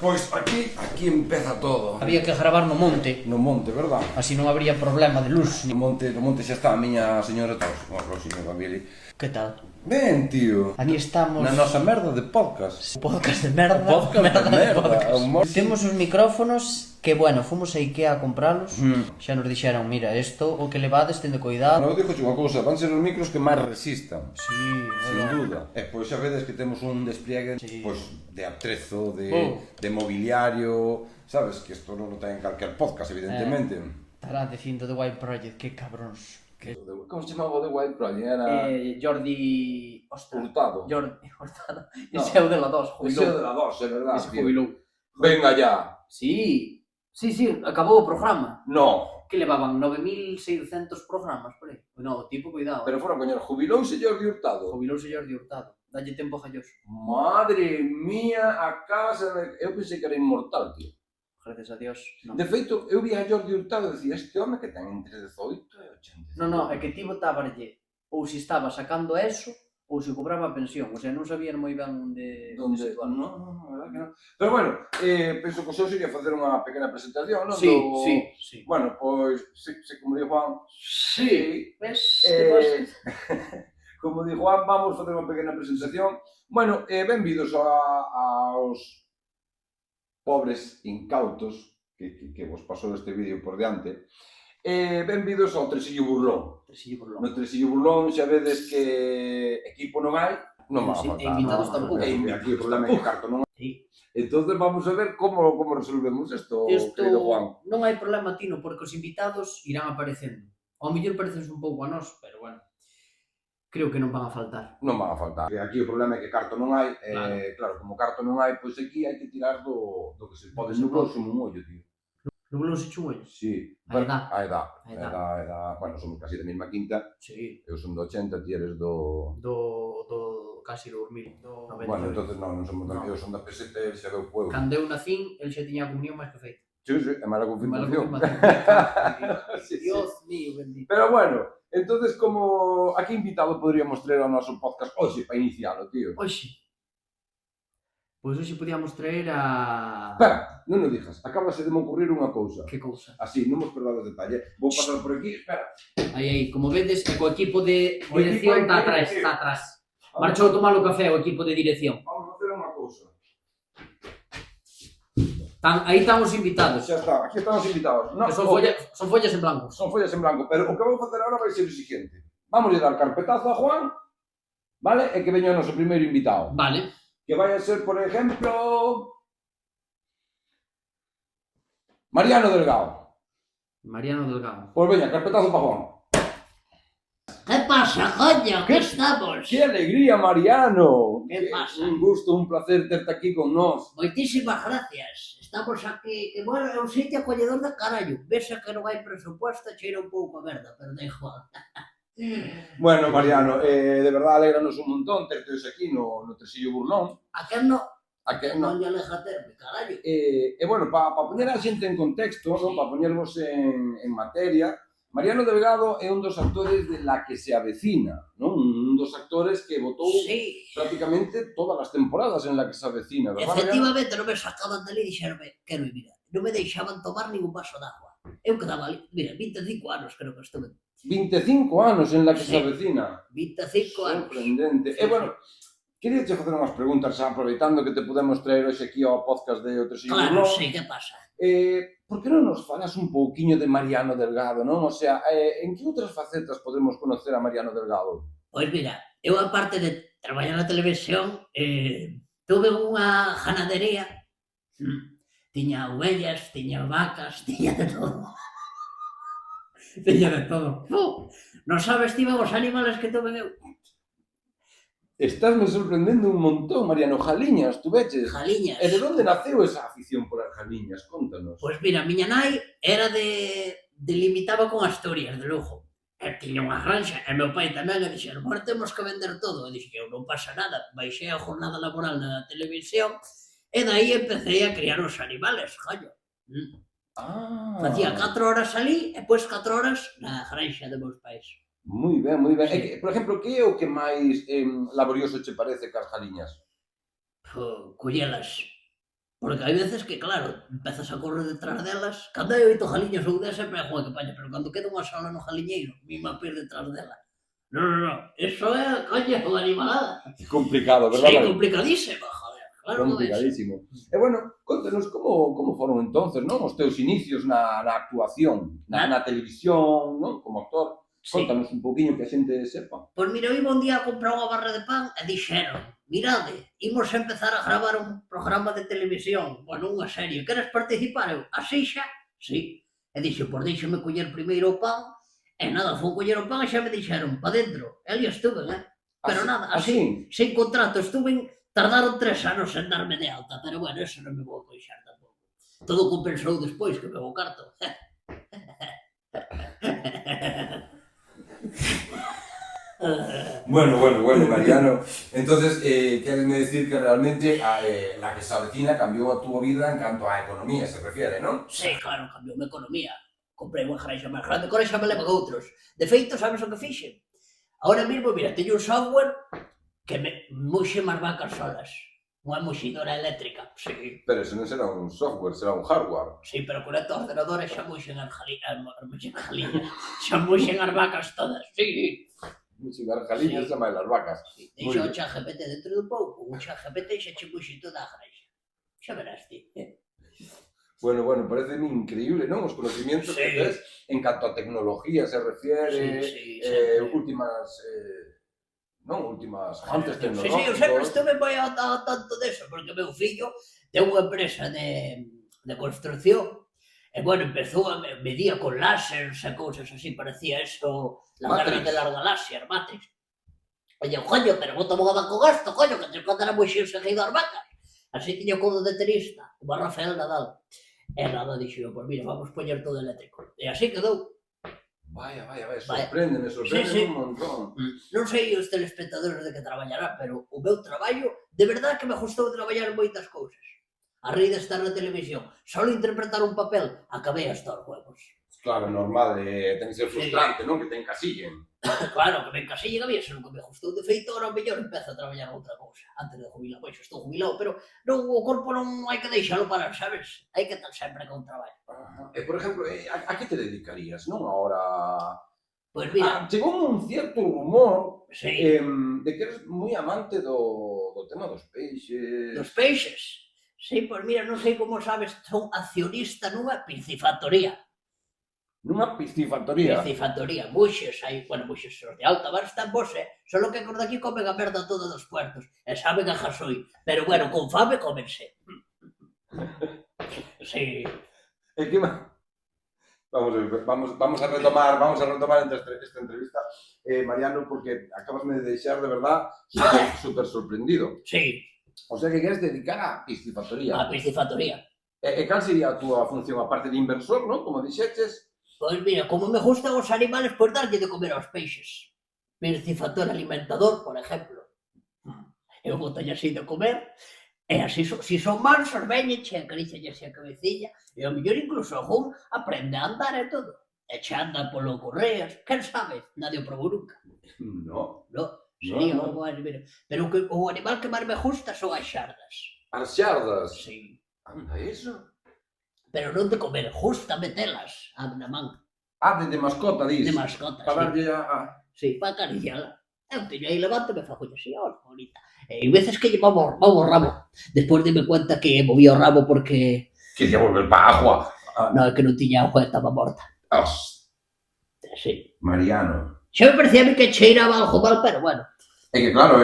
Pois aquí empeza todo. Había que gravar no monte, No monte, verdad? así non habría problema de luz. No monte xa está a miña señora Tos. Unha próxima familia. Que tal? Ben, tío. Aquí estamos. Na nosa merda de podcast. Podcast de merda. Podcast de merda. Podcast. Temos os micrófonos que, bueno, fomos a Ikea a compralos. Xa nos dixeron, mira, isto o que levades, tende cuidado. Non, dixo unha cousa, van ser os micros que máis resistan. Sí, Sin duda. E pois xa vedes que temos un despliegue pois de atrezo, de mobiliario, sabes, que isto non o ten calquer podcast, evidentemente. Estará dicindo The White Project, que cabróns. Como se chamaba The White Project? Era Jordi... Ostras. Hurtado. Jordi Hurtado. Ese é o de la 2, Ese jubilou. é o de la 2, é verdad. Ese jubilou. Venga ya. Sí, acabou o programa. No. Que levaban 9.600 programas por aí. No, tipo, cuidado. Pero fora coñer, jubilouse Jordi Hurtado. Jubilouse Jordi Hurtado. Dalle tempo a Jalloso. Madre mía, a casa de... Eu pensei que era inmortal, tío. Gracias a Dios. No. De feito, eu vi a Jordi Hurtado e decía, este home que ten entre 18 e 80. No, é que tivo tabarlle ou se estaba sacando eso ou se cobraba a pensión. O sea, non sabían moi ben onde situar. No, verdad que non. Pero bueno, penso que o seu sería facer unha pequena presentación, non? Sí. Bueno, pois, como di Juan... Sí. Ves? Como di Juan, vamos facer unha pequena presentación. Bueno, benvidos aos pobres incautos que vos pasou este vídeo por diante. Benvidos ao Tresillo Burlón. No Tresillo Burlón xa vedes que equipo non hai, non va a faltar. E invitados tampouco. E aquí o problema é que carto non hai. Sí. Entonces vamos a ver como resolvemos isto, querido Juan. Non hai problema, Tino, porque os invitados irán aparecendo. Ao mellor pareces un pouco a nós, pero bueno. Creo que non van a faltar. Non van a faltar. Aquí o problema é que carto non hai, claro, como carto non hai, pois aquí hai que tirar do que se pode nublouse un ollo, tío. Nublouse un ollo? Sí. A edad. A edad. Bueno, somos casi da mesma quinta. Sí. Eu son do 80, ti eres do... Casi do 2000. Do 90. Bueno, entonces non somos da... Eu son da peseta e xa deu pueblo. Cando eu nacín, el xa tiña a comunión máis que feita. Sí, é mala confirmación. Dios mío, bendito. Pero bueno, entonces como... A que invitado podríamos traer ao noso podcast hoxe para inicialo, tío? Oxe. Pois hoxe podíamos traer a... Espera, non o dixas. Acabase de me ocurrir unha cousa. Que cousa? Así, non vos perdades detalle. Vou pasar por aquí, espera. Aí, como vedes, o equipo de dirección está atrás. Marchou a tomar o café o equipo de dirección. Vamos a facer unha cousa. Aí están os invitados. Xa está, aquí están os invitados. No, Que son follas en blanco. Son follas en blanco, pero o que vou facer agora vai ser o siguiente. Vamos a dar carpetazo a Juan, vale? E que veña o noso primeiro invitado. Vale. Que vai a ser, por ejemplo... Mariano Delgado. Mariano Delgado. Pois veña, carpetazo para Juan. ¿Qué pasa, coño? ¿Qué estamos? ¡Qué alegría, Mariano! ¿Qué pasa? Un gusto, un placer terte aquí con nós. Moitísimas gracias. Estamos aquí, que bueno, é un sitio acolledor de carallo. Vese que non hai presupuesto, cheira un pouco a merda, pero da igual. Bueno, Mariano, de verdad, alégranos un montón terte hoxe aquí no Tresillo Burlón. A que non? A que non? Non lle aleja terme, carallo. E bueno, para poñer a xente en contexto, non? Para poñervos en materia, Mariano Delgado é un dos actores de La que se avecina, non? Un dos actores que botou Sí. prácticamente todas as temporadas en La que se avecina, verdad, Mariano? Efectivamente, non me sacaban dali e dixeronme, quero ir, mira, non me deixaban tomar ningún vaso d'agua. Eu quedaba ali, mira, 25 anos creo que estuve. 25 anos en La que se Sí. avecina. 25 anos. Sorprendente. Sí, E bueno, quería te facer unhas preguntas, xa, aproveitando que te podemos traer hoxe aquí ao podcast de O Tresillo Claro, Burlón. sí, que pasa? Por que non nos falas un pouquiño de Mariano Delgado, non? O sea, en que outras facetas podemos conocer a Mariano Delgado? Pois mira, eu aparte de traballar na televisión, tuve unha ganadería, tiña ovellas, tiña vacas, tiña de todo. Tiña de todo. Non sabes, ti, os animales que tuve eu? Estásme sorprendendo un montón, Mariano. Jaliñas, tú veches? Jaliñas. E de onde naceu esa afición por as jaliñas? Contanos. Pois mira, miña nai era delimitaba con Asturias, de Lugo. E tiña unha granxa, e meu pai tamén, e dixeron, bueno, temos que vender todo. E dixen, eu non pasa nada, baixei a jornada laboral na televisión, e daí empecé a criar os animales, coño. Facía 4 horas ali, e pois 4 horas na granxa de meus pais. Moi ben, moi ben. Sí. E que, por exemplo, que é o que máis laborioso che parece cas jaliñas? Collelas. Porque hai veces que, claro, empezas a correr detrás delas. Cando hai 8 jaliñas ou 10 sempre é joa que paña, pero cando queda unha sola no jaliñeiro, mima pir detrás dela. No. Eso é, coño, unha animalada. Complicado, Sí, verdad? complicadísimo, joder. Claro que é. Complicadísimo. E bueno, contanos como foron entonces, non? Os teus inicios na actuación, na televisión, non? Como actor. Sí. Contanos un poquinho que a xente sepa. Pois mira, eu iba un día a comprar unha barra de pan e dixeron, mirade, imos empezar a gravar un programa de televisión, bueno, unha serie, queres participar? Eu, así xa? Sí. E dixo, pois deixame coller primeiro o pan, e nada, fui coller o pan e xa me dixeron, pa dentro. E ali estuve, Pero nada, así, sin contrato, tardaron 3 anos en darme de alta, pero bueno, eso non me vou coixar tampouco. Todo compensou despois que me vou carto. Bueno, Mariano. Entonces, queresme decir que realmente la que se avecina cambiou a túa vida en canto á economía se refiere, non? Sí, claro, cambiou a economía. Comprei unha granxa máis grande, con xa me levan outros. De feito, sabes o que fixen? Ahora mesmo, mira, teño un software que me muxe máis vacas solas. Unha muxidora eléctrica, sí. Pero ese non será un software, será un hardware. Sí, pero con estos ordenadores xa muxen as jaliñas. Xa muxen as vacas todas, sí. Muxen as jaliñas e máis as vacas. Deixa o ChatGPT dentro de pouco, o ChatGPT xa che muxe toda a granxa. Xa verás ti. Bueno, pareceme increíble, non? Os conocimientos que tes en canto a tecnología se refiere, últimas antes tecnológicos. Sí, eu sempre estuve moi ao tanto deso, porque meu fillo ten unha empresa de construcción, e, bueno, empezou a medía con láseres e cousas así, parecía eso, la guerra de las galaxias, Matrix. Oye, coño, pero bota mogada con esto, coño, que te contará moi xeo seguido as vacas. Así tiña codo de tenista, como Rafael Nadal. E nada, dixo, pois mira, vamos poñer todo eléctrico. E así quedou. Vaya, sorpréndeme un montón. Non sei os telespectadores de que traballará, pero o meu traballo, de verdade que me gustou traballar en moitas cousas. A raíz de estar na televisión, solo interpretar un papel, acabei hasta os huevos. Claro, normal, ten que ser frustrante, non? Que te encasillen. Claro, que me encasillen a mí, eso nunca me gustou. De feito, ahora mellor empezo a traballar outra cousa, antes de jubilar. Pois, estou jubilado, pero non, o corpo non hai que deixalo parar, sabes? Hai que estar sempre con traballo. E, por exemplo, a que te dedicarías, non? Ahora... Pois mira... Chegou un cierto rumor Sí. De que eres moi amante do tema dos peixes... Dos peixes? Sí, pois mira, non sei como sabes, son accionista nunha piscifactoría. Nunha piscifactoría? Piscifactoría, buxes, buxes os de alta bar están vos, solo que cos daqui comen a merda toda dos puertos, e saben a jasoi, pero bueno, con fame cómense. Sí. E que vamos a retomar esta entrevista, Mariano, porque acabasme de deixar de verdad super sorprendido. Sí. O sea que queres dedicar a piscifactoría. A piscifactoría. E cal sería a túa función, aparte de inversor, non? Como dixeches? Pois mira, como me gustan os animales, pois darlle de comer aos peixes. Piscifactor alimentador, por exemplo. Eu botalle así de comer, e así, si son mansos, veñeche, acarícialle así a cabecilla, e ao mellor incluso algún aprende a andar e todo. E che anda polo correas, quen sabe? Nadie o probou nunca. No. Sería algo así, pero o animal que máis me gusta son as xardas. As xardas? Sí. Anda, eso? Pero non de comer, justa metelas na man. De mascota, dis? De mascota, para darlle Sí, para acariciala. Eu teño aí levanto e me fago así, bonita. E hai veces que lle movo o rabo. Despois dime cuenta que movía o rabo porque... Quería volver para agua. Non, é que non tiña agua e estaba morta. Sí. Mariano. Xa me parecía a mí que cheiraba algo mal, pero bueno. É que claro,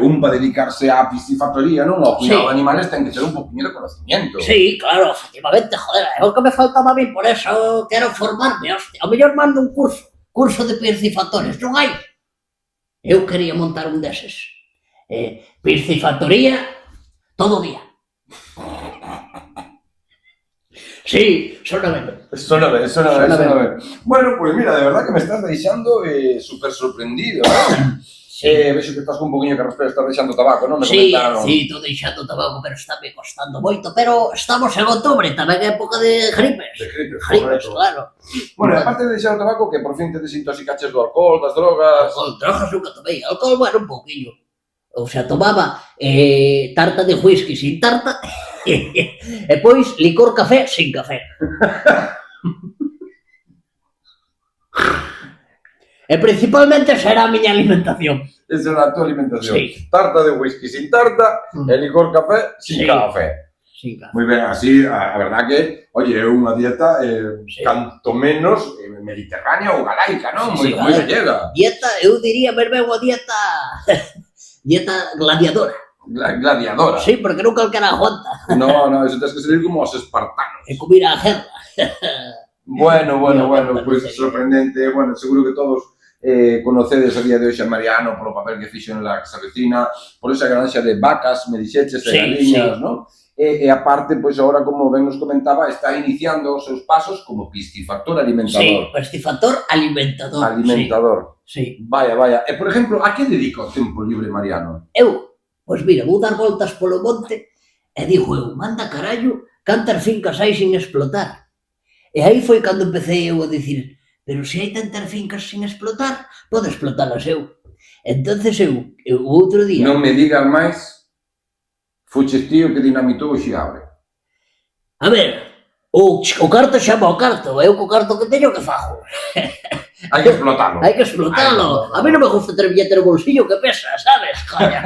un para dedicarse á piscifactoría, non? Ao cuidado de animales ten que ter un poquinho de conocimiento. Sí, claro, efectivamente, joder, é o que me faltaba a mí, por eso quero formarme, hostia. Ao mellor mando un curso de piscifactores, non hai? Eu quería montar un deses. Piscifactoría todo o día. Sí, sona ben. Sona ben. Bueno, pois mira, de verdad que me estás deixando super sorprendido, non? Vexo que estás con un poquinho que respira, estás deixando tabaco, non? Sí, estou deixando tabaco, pero está me costando moito, pero estamos en outubro, tamén é época de gripes. De gripes, claro. Bueno, aparte de deixar o tabaco, que por fin te desintoxicaches do alcohol, das drogas... Drogas nunca tomei, alcohol, bueno, un poquinho. O sea, tomaba tarta de whisky sin tarta E pois, licor café sin café. E principalmente será a miña alimentación. Esa era a tua alimentación. Sí. Tarta de whisky sin tarta e licor café sin Sí. café. Sin café. Moi ben, así, a verdad que, oye, é unha dieta Sí. canto menos mediterránea ou galaica, non? Sí, Moi galaica. gallega. Dieta, eu diría, ver ben unha dieta... dieta gladiadora. Gladiadora. Sí, porque non calquera aguanta. No, eso tens que salir como os espartanos. E comir a guerra. Bueno, Dios, pois sería. sorprendente. Bueno, seguro que todos conocedes a día de hoxe a Mariano polo papel que fixo en La Casa Vecina, por esa granxa de vacas, me dixeches, e Sí, galiñas, sí. non? E aparte, pois agora, como ben nos comentaba, está iniciando os seus pasos como piscifactor Sí, alimentador. pestifactor alimentador. Alimentador. Sí. Vaya. E, por exemplo, a que dedica o tempo libre, Mariano? Eu, pois mira, vou dar voltas polo monte e digo eu, manda carallo, cantas fincas hai sin explotar. E aí foi cando empecé eu a dicir, pero se hai tantas fincas sin explotar, podo explotalas eu. Entonces eu o outro día... Non me digas máis, fuches tío que dinamitou o Xiabre. A ver, o carto chama o carto, eu co carto que teño que fago. Hai que explotalo. Hai que explotalo. A mí non me gusta ter billete no bolsillo que pesa, sabes? Coña.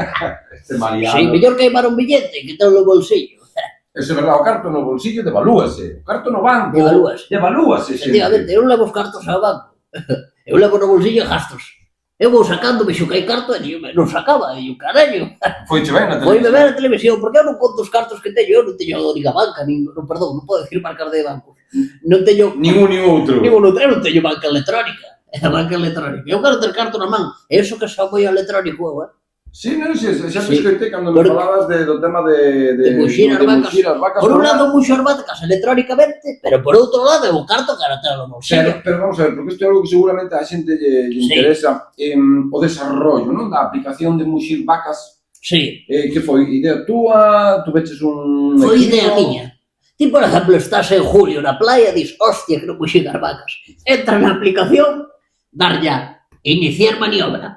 Este Mariano. Sí, mellor queimar un billete que ter no bolsillo. Eso é verdade, o carto no bolsillo devalúase. O carto no banco devalúase, xente. Efectivamente, eu levo os cartos ao banco. Eu levo no bolsillo gastos. Eu vou sacando, vexo que hai carto e non sacaba. E digo, carallo, Foiche ben na foi televisión. beber a televisión, porque eu non conto os cartos que teño, eu non teño nin a banca, non podo decir marcas de banco. Non teño Ningún nin outro. eu non teño banca electrónica. A banca electrónica. Eu quero ter carto na man. E iso que xa foi electrónico, eu, Sí, non, xa te Sí. escoitei cando me Porque- falabas do tema de muxir as vacas. muxir as vacas. Por un lado, muxo as vacas electrónicamente, pero por outro lado, o carto quero ter no bolsillo. Pero vamos a ver, porque isto é algo que seguramente a xente lle Sí. interesa, o desarrollo, non? Da aplicación de muxir vacas, Sí, que foi idea túa, tu veches un foi equipo? idea miña. Ti, por exemplo, estás en julio na playa e dis, hostia, que non muxir as vacas. Entra na aplicación, dar ya, iniciar maniobra.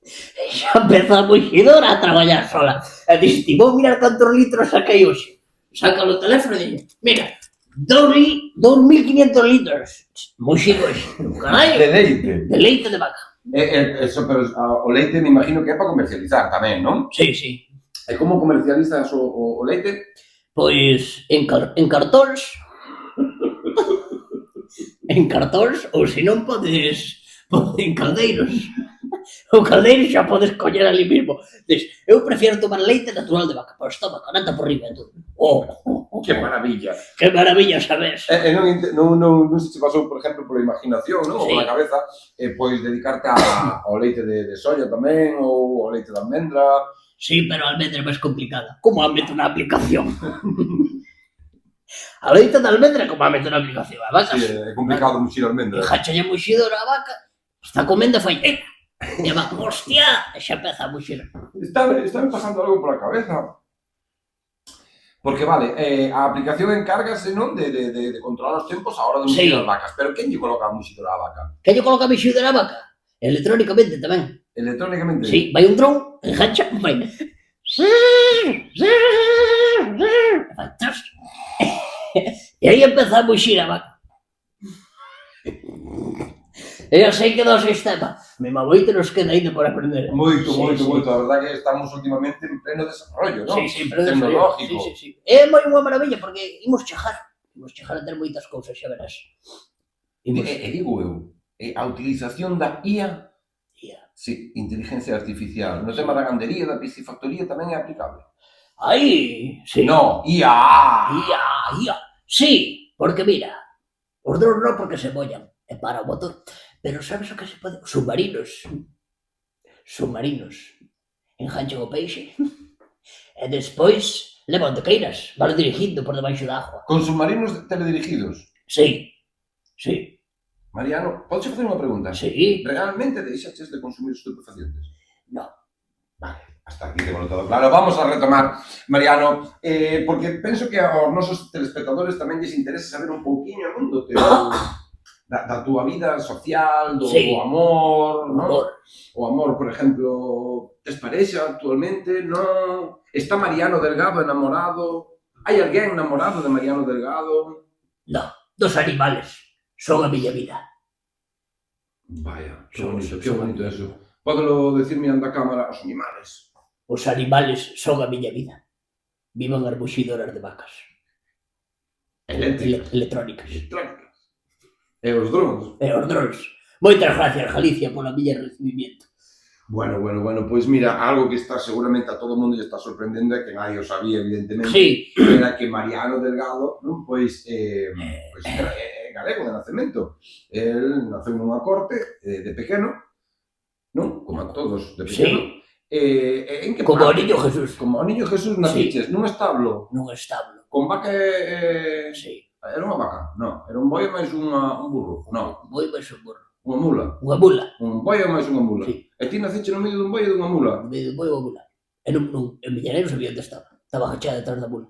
E xa empeza a muxidora a traballar sola. E dis, ti vou mirar cantos litros saquei hoxe. Saca o teléfono e dixe, mira, 2.500 litros. Muxido hoxe. Carallo, De leite. de leite de vaca. Eso, pero o leite me imagino que é para comercializar tamén, non? Sí, sí. E como comercializas o leite? Pois en cartóns. En cartóns, ou se non podes en caldeiros. O caldeiro xa podes coñer ali mismo. Dis, eu prefiero tomar leite natural de vaca, pois toma, canata por riba e todo. Que maravilla. Que maravilla, sabes? Non se te pasou, por exemplo, pola imaginación, non? Ou Sí. pola cabeza, pois dedicarte ao leite de soya tamén, ou ao leite de almendra. Sí, pero a almendra é máis complicada. Como a meto na aplicación? A leite de almendra como a meto na aplicación. A vaca, Sí, é complicado muxir almendra. e jachalle muxidora a vaca, está comendo e fai, e a vaca, hostia, e xa empeza a muxir. Está pasando algo pola cabeza. Porque, vale, a aplicación encárgase, non, de controlar os tempos a hora de muxir Sí. as vacas. Pero quen lle coloca a muxidora á vaca? Que lle coloca a muxidora a vaca? Electrónicamente tamén. Electrónicamente? Sí, vai un dron, engancha, vai. E aí empeza a muxir a vaca. E así queda o sistema. Me magoito nos queda ainda por aprender. Moito. Sí. A verdade que estamos últimamente en pleno desarrollo, non? Sí, pero Tecnológico. sí. É moi unha maravilla porque imos chegar a ter moitas cousas, xa verás. E digo eu, a utilización da IA, sí, inteligencia artificial, no tema da gandería, da piscifactoría tamén é aplicable. Aí, sí. No, IA. Ia. Sí, porque mira, os drones non porque se mollan e para o motor, pero sabes o que se pode? Submarinos. Enganchan o peixe e despois levan de queiras, van dirigindo por debaixo da agua. Con submarinos teledirigidos. Sí. Mariano, podes facer unha pregunta? Sí. Realmente deixaches de consumir estupefacientes? No. Vale, hasta aquí temos todo claro. Vamos a retomar, Mariano, porque penso que aos nosos telespectadores tamén lles interesa saber un pouquiño, non, do teu da túa vida social, do Sí. amor, non? Amor. O amor, por exemplo, tes parexa actualmente, non? Está Mariano Delgado enamorado? Hai alguén enamorado de Mariano Delgado? No, dos animales son a miña vida. Vaya, Son- que son- bonito eso. Pódelo decirme anda a cámara os animales. Os animales son a miña vida. Vivan as buxidoras de vacas. Eléctricas. Electrónicas. Electrónicas. E os drones. E os drones. Moitas gracias, Galicia, pola miña recibimiento. Bueno, pois mira, algo que está seguramente a todo mundo lle está sorprendendo é que nadie o sabía, evidentemente, Sí, era que Mariano Delgado, non, pois era galego de nacemento. El naceu nunha corte de pequeno, non? Como a todos de pequeno. sí, En que como o parte? niño Jesús. Como o niño Jesús naciches, nun establo, Nun establo. con vaca Sí, Era unha vaca? Non. Era un boi máis un burro? Non. moi máis un burro. Unha mula? Unha mula. Un boi ou máis unha mula? Sí. E ti naciche no medio dun boi e dunha mula? No medio do moi unha mula. E en Miñanei non sabía onde estaba. Estaba agachada detrás da mula.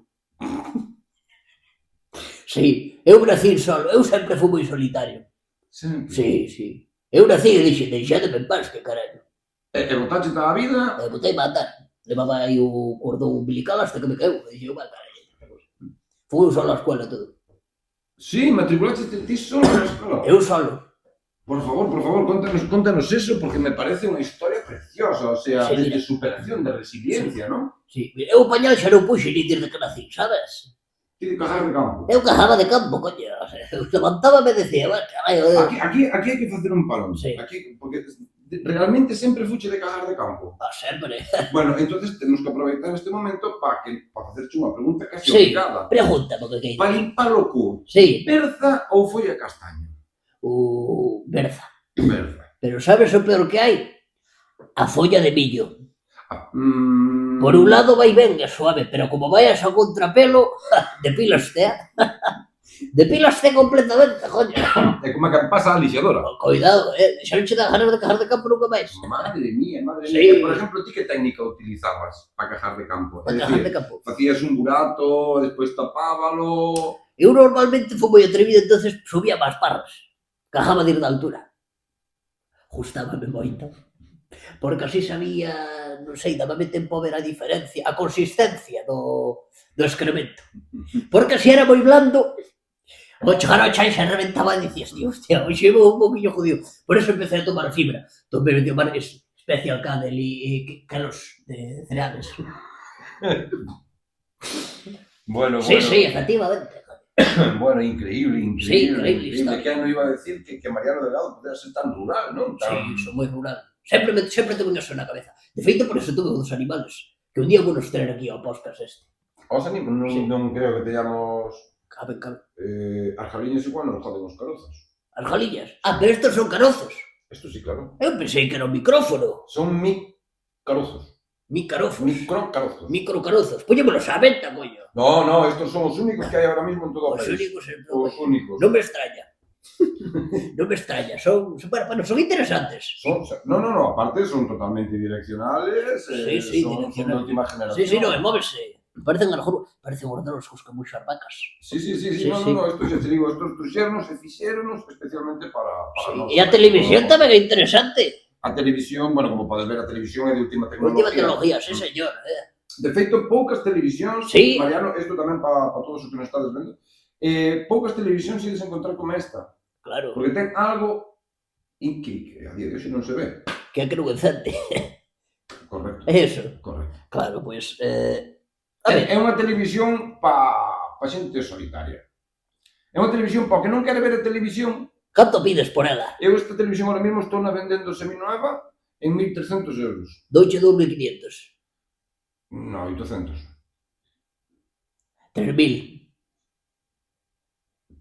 Sí, eu nací solo. Eu sempre fui moi solitario. Sempre. Sí. Eu nací e dixen, deixademe en paz, que caralho. E botache a vida? E botei a andar. Levaba aí o cordón umbilical hasta que me caeu. E dixen, vai, carallo. Fui solo á escuela todo. Sí, matriculaste ti solo na escola. Eu solo. Por favor, contanos eso, porque me parece unha historia preciosa, o sea, Sí, de mira. superación, de resiliencia, non? Sí. Eu o pañal xa non puxe ni desde que nací, sabes? Ti de cajar de campo. Eu cajaba de campo, coño. O sea, eu levantábame e decía, vai, carallo. Aquí hai que facer un parón. Sí. Aquí, porque realmente sempre fuche de cajar de campo. Sempre. Bueno, entonces temos que aproveitar este momento para facerche unha pregunta casi Sí. obligada. Pregunta, porque que Para limpar o cu, Sí, berza ou folla castaño? o berza. Berza. Pero sabes o peor que hai? A folla de millo. Mm, Por un lado vai ben, é suave, pero como vayas a contrapelo, depilaste, Depilaste completamente, coño. É como que pasa a lixadora. Cuidado, xa non che dá ganas de cajar de campo nunca máis. Madre mía. Sí. Por exemplo, ti que técnica utilizabas para cajar de campo? É Para cajar dicir, de campo. facías un burato, despois tapábalo... Eu normalmente fui moi atrevido, entonces subía máis parras. Cajaba de ir da altura. Gustábame moito. Porque así sabía, non sei, dábame tempo a ver a diferencia, a consistencia do excremento. Porque así era moi blando, o chegar ao chan xa reventaba e dicías, tío, hostia, hoxe vou un poquillo jodido. Por eso empecé a tomar fibra. Tomé tomar Special K de calos de cereales. Bueno, Sí, sí, efectivamente. Bueno, increíble. Sí, increíble historia. Que non iba a decir que Mariano Delgado podía ser tan rural, non? Sí, Tan... son moi rural. Sempre tengo eso na cabeza. De feito, por eso tuve dos animales. Que un día vou nos traer aquí ao podcast este. Os animales, Sí. non creo que teñamos... Caben. As jaliñas igual non joden os carozos. As galillas. Ah, pero estos son carozos. Isto sí, claro. Eu pensei que era un micrófono. Son carozos. Micrófonos. Microcarozos. Microcarozos. Póñemelos á venta, coño. No, estos son os únicos que hai ahora mismo en todo o Os país. únicos en todo. Os únicos. Non me extraña. Non me extraña. Bueno, son interesantes. No, aparte son totalmente direccionales, Sí, son de direccionales. última generación. Sí, no, móvese. Parecen a lo mejor, parecen ordenos cos que muxas vacas. Sí, Sí, no, sí. esto xa te digo, estos truxernos e fixéronos especialmente para Sí. nós. E a televisión tamén é interesante. A televisión, bueno, como podes ver, a televisión é de última Última tecnología. tecnología, sí, señor. De feito, poucas televisións, Sí. Mariano, isto tamén para todos os que nos estades vendo, poucas televisións ides encontrar como esta, Claro, porque ten algo que a día de hoxe non se ve. que é que non encende. Correcto, É eso. correcto. Claro, pois... a ver, É unha televisión pa xente solitaria. É unha televisión para o que non quere ver a televisión. canto pides por ela? Eu esta televisión ahora mesmo estou na vendendo seminueva en 1.300 euros. Douche 2.500. No, 800. 3.000.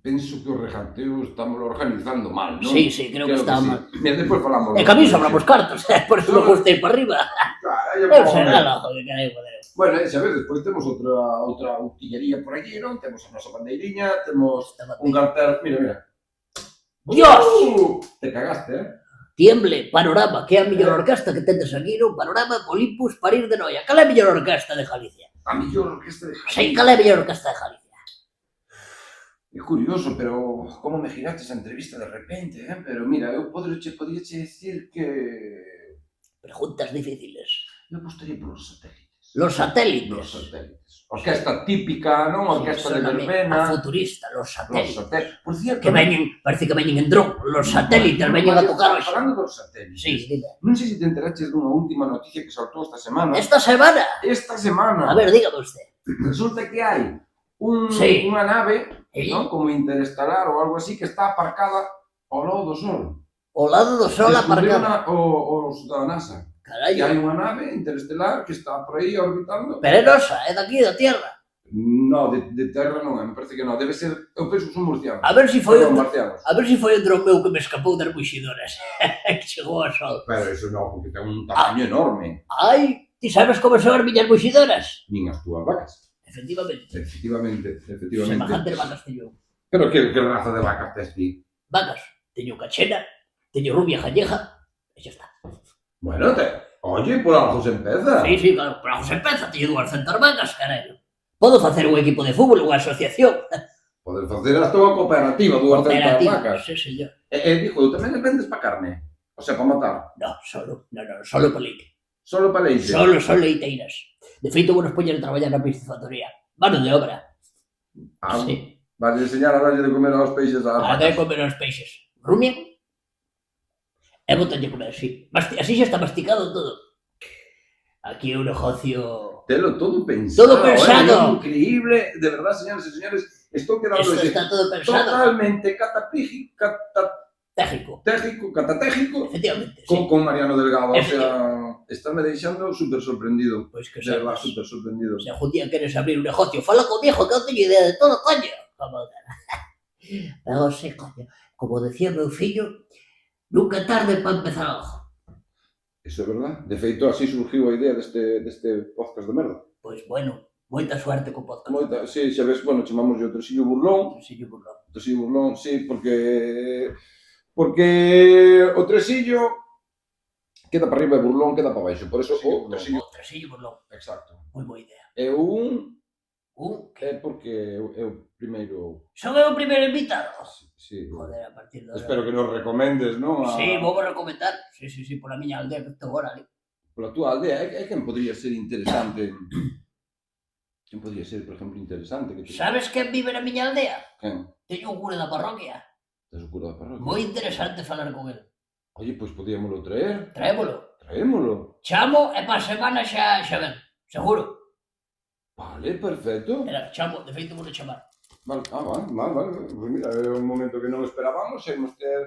Penso que o regateo estamos organizando mal, non? Sí, creo que está sí. mal. Mira, despois falamos. E que a mí sobramos cartos, por eso me gustei para arriba. Carai, Eu será la joder, carai, joder. Bueno, xa ves, despois temos outra utillería por aquí, non? Temos a nosa bandeiriña, temos un cartel, mira. Dios! Te cagaste, Tiemble, Panorama, que é a mellor orquesta que tendes aquí, non? Panorama, Olympus, París de Noia. Cal é a mellor orquesta de Galicia? A mellor orquesta de Galicia. Sei cal é a mellor orquesta de Galicia. É curioso, pero como me giraste esa entrevista de repente, Pero mira, eu podríache decir que... Preguntas difíciles. Eu apostaría polos satélites. Los satélites. Los satélites. Orquesta típica, non? Orquesta de Soname verbena. a futurista, los Los satélites. satélites. Por cierto... Que veñen, parece que veñen en dron. Los satélites veñen a tocar hoxe. Falando dos satélites. Sí, dime. Non sei se te enteraches dunha última noticia que saltou esta semana. Esta semana. Esta semana. A ver, dígame usted. Resulta que hai Sí. unha nave, Sí. non? Como interestelar ou algo así, que está aparcada ao lado do Sol. O lado do sol aparcado. Os da NASA. E hai Carallo. unha nave interestelar que está por aí orbitando. Pero é nosa, é daqui, da Tierra. No, de Terra non é, me parece que non. Debe ser, eu penso que son murcianos. A ver si foi Perdón, un... marcianos. A ver si foi un dron meu que me escapou das muxidoras. Que chegou ao sol. Pero iso non, porque ten un tamaño enorme. Ai, ti sabes como son as miñas muxidoras? Nin as túas vacas. Efectivamente. Efectivamente. Semejantes vacas teño. Pero que raza de vacas tes ti? Vacas. Teño cachena, teño rubia jalleja, e xa está. Bueno, oye, por algo se empeza. Sí, claro, por algo se empeza, teño 200 vacas, carallo. Podo facer un equipo de fútbol, unha asociación. Podes facer hasta unha cooperativa, 200 Cooperativa, vacas. sí, señor. Dijo, tamén les vendes pa carne? O sea, pa matar? No, solo para leite. Solo pa leite? Solo son leiteiras. De feito, vou nos poñer a traballar na piscifactoría. Mano de obra. Ah, Sí. vas a enseñar a darlle de comer aos peixes ás A de vacas. comer os peixes. Rumian. E botanlle comer así. Así xa está masticado todo. Aquí é un negocio... Telo todo pensado. Todo pensado. É increíble. De verdad, señores e señores, estou quedando Esto está todo pensado. totalmente catatégico, Técnico. Efectivamente, sí. con Mariano Delgado. O Efectivamente. sea, estáme deixando súper sorprendido. Pois que De verdad, sabes. súper sorprendido. Se algún día queres abrir un negocio, fala con viejo que eu teño idea de todo, coño. Como... Pero sí, coño. Como decía meu fillo, nunca é tarde para empezar algo. Eso é verdad. De feito, así surgiu a idea deste podcast de merda. Pois bueno, moita suerte co podcast. Moita, sí, xa ves, bueno, chamamos o Tresillo Burlón. Tresillo burlón. Tresillo Burlón, sí, porque o Tresillo queda para arriba e Burlón queda para baixo. Por eso o Tresillo... O Tresillo burlón. Exacto. Moi boa idea. E un Que é porque é o primeiro... son eu o primeiro invitado. Sí. Joder, a partir de... Espero que nos recomendes, non? Sí, vou recomendar. Sí, pola miña aldea que estou agora ali. Pola túa aldea, é quen podría ser interesante... Quen podría ser, por exemplo, interesante? Que Sabes quen vive na miña aldea? Quen? Teño un cura da parroquia. Tes o cura da parroquia? Moi interesante falar con el. Oye, pois podíamolo traer. Traémolo. Traémolo. Chamo e pa semana xa ven. Seguro. Vale, perfecto. Era, chamo, de feito vou chamar. Vale, vale. Pois mira, é un momento que non esperábamos, hemos ter...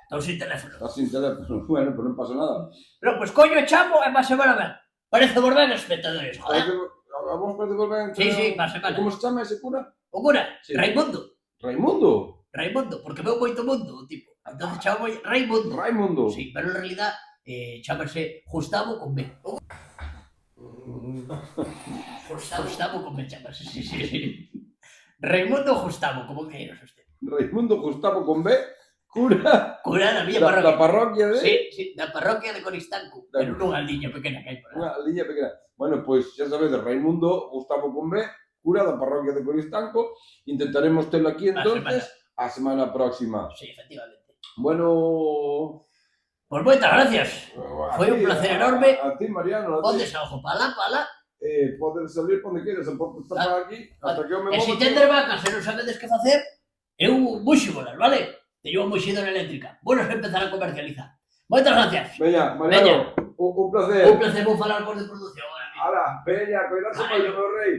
Estou sin teléfono. Estás sin teléfono. Bueno, pues non pasa nada. Pero, pois coño e chamo e pa semana ven. Parece volver espectadores, joder. A vos parece volver... Sí, pa semana. Como se chama ese cura? O cura, Sí. Raimundo. Raimundo. Porque veu moito mundo, o tipo. Entón chamo Raimundo. Raimundo. Sí, pero en realidad chámase Gustavo con B. Gustavo con B chámase, sí. Raimundo Gustavo, como queiras usted. Raimundo Gustavo con B, cura Cura da miña da parroquia. parroquia de... Sí, da parroquia de Coristanco, pero nunha liña pequena que hai por aí. Unha liña pequena. Bueno, pois xa sabedes, Raimundo Gustavo con B, cura da parroquia de Coristanco. Intentaremos telo aquí entonces a semana próxima. Sí, efectivamente. Bueno... Pues moitas gracias. Foi un placer enorme. A ti, Mariano. A ti. Ponte xa ojo, pala. Podes salir onde queres, podes estar para aquí, hasta que eu me E se movo. tender vacas e non sabedes que facer, eu muxímolas, vale? Teño unha muxidora eléctrica. Bueno, se empezar a comercializar. Moitas gracias. Veña, Mariano, un placer. Un placer, vou falar por de produción. Ala, veña, cuidado, Vale. meu rei.